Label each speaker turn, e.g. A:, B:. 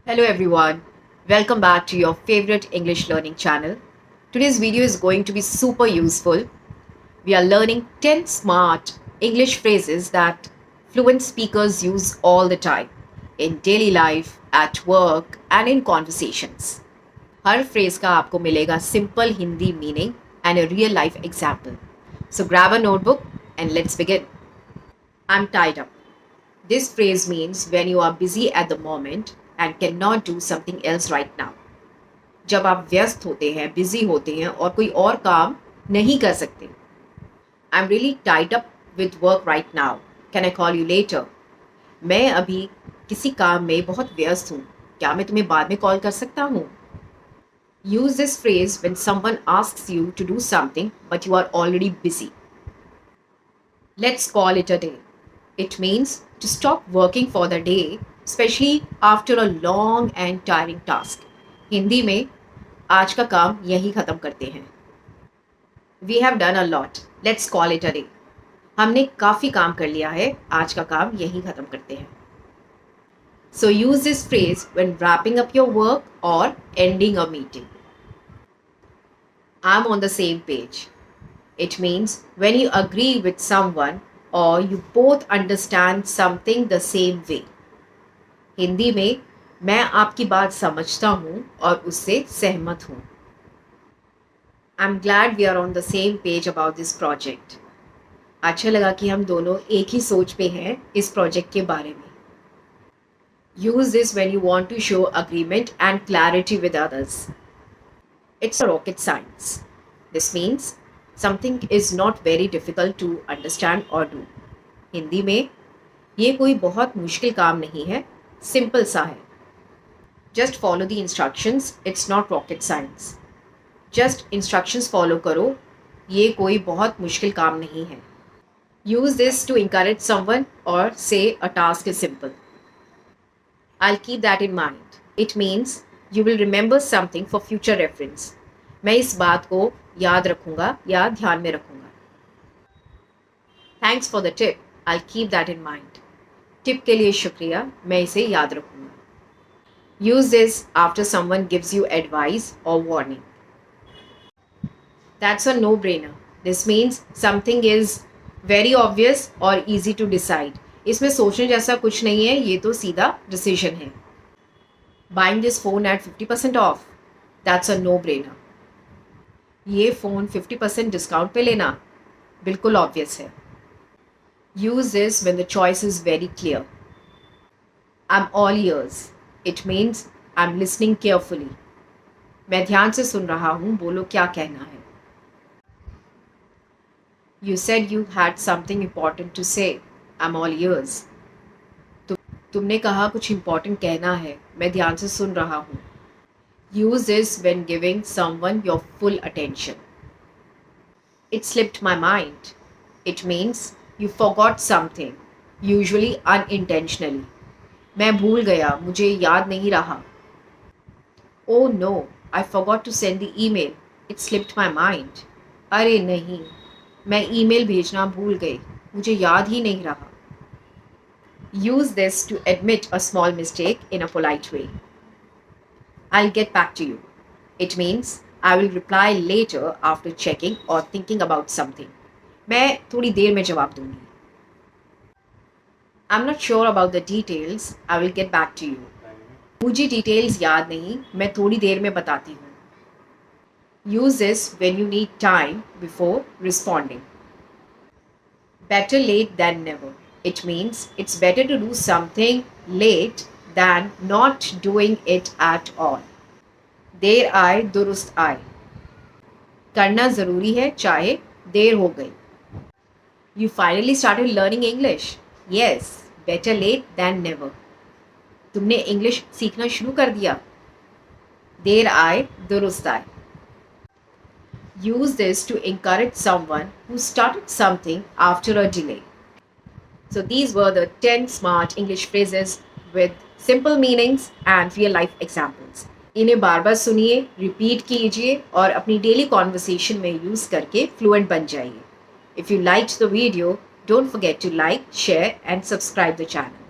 A: Hello everyone, welcome back to your favorite English learning channel. Today's video is going to be super useful. We are learning 10 smart English phrases that fluent speakers use all the time in daily life, at work and in conversations. Her phrase का आपको मिलेगा simple Hindi meaning and a real life example. So grab a notebook and let's begin. I'm tied up. This phrase means when you are busy at the moment and cannot do something else right now. जब आप व्यस्त होते हैं, busy होते हैं और कोई और काम नहीं कर सकते. I'm really tied up with work right now. Can I call you later? मैं अभी किसी काम में बहुत व्यस्त हूँ. क्या मैं तुम्हें बाद में कॉल कर सकता हूँ? Use this phrase when someone asks you to do something but you are already busy. Let's call it a day. It means to stop working for the day, especially after a long and tiring task. Hindi में आज का काम यही ख़त्म करते हैं. We have done a lot. Let's call it a day. हमने काफ़ी काम कर लिया है, आज का काम यही ख़त्म करते हैं. So use this phrase when wrapping up your work or ending a meeting. I'm on the same page. It means when you agree with someone or you both understand something the same way. Hindi में मैं आपकी बात समझता हूँ और उससे सहमत हूँ. I'm glad we are on the same page about this project. अच्छा लगा कि हम दोनों एक ही सोच पे हैं इस प्रोजेक्ट के बारे में. Use this when you want to show agreement and clarity with others. It's a rocket science. This means something is not very difficult to understand or do. Hindi में ये कोई बहुत मुश्किल काम नहीं है, सिंपल सा है. Just follow the instructions. It's not rocket science. Just instructions follow करो, ये कोई बहुत मुश्किल काम नहीं है. Use this to encourage someone or say a task is simple. I'll keep that in mind. It means you will remember something for future reference. मैं इस बात को याद रखूँगा या ध्यान में रखूँगा. Thanks for the tip. I'll keep that in mind. Tip के लिए शुक्रिया, मैं इसे याद रखूँगा. Use this after someone gives you advice or warning. That's a no-brainer. This means something is very obvious or easy to decide. इसमें सोचने जैसा कुछ नहीं है, ये तो सीधा डिसीजन है. Buying this phone at 50% off. That's a no-brainer. ये फ़ोन 50% डिस्काउंट पे लेना बिल्कुल ऑब्वियस है. Use this when the choice is very clear. I'm all ears. It means I'm listening carefully. मैं ध्यान से सुन रहा हूँ, बोलो क्या कहना है. You said you had something important to say. I'm all ears. तुमने कहा कुछ important कहना है, मैं ध्यान से सुन रहा हूँ. Use this when giving someone your full attention. It slipped my mind. It means you forgot something, usually unintentionally. मैं भूल गया, मुझे याद नहीं रहा. Oh no, I forgot to send the email. It slipped my mind. अरे नहीं, मैं ईमेल भेजना भूल गई, मुझे याद ही नहीं रहा. Use this to admit a small mistake in a polite way. I'll get back to you. It means I will reply later after checking or thinking about something. मैं थोड़ी देर में जवाब दूंगी. I'm not sure about the details. I will get back to you. मुझे details याद नहीं, मैं थोड़ी देर में बताती हूँ. Use this when you need time before responding. Better late than never. It means it's better to do something late than not doing it at all. देर आए दुरुस्त आए. करना ज़रूरी है चाहे देर हो गई. You finally started learning English. Yes, better late than never. तुमने इंग्लिश सीखना शुरू कर दिया. देर आए दुरुस्त आए. Use this to encourage someone who started something after a delay. So these were the 10 smart English phrases with simple meanings and real life examples. इन्हें बार बार सुनिए, रिपीट कीजिए और अपनी डेली कॉन्वर्सेशन में यूज़ करके फ्लुएंट बन जाइए. If you liked the video, don't forget to like, share and subscribe the channel.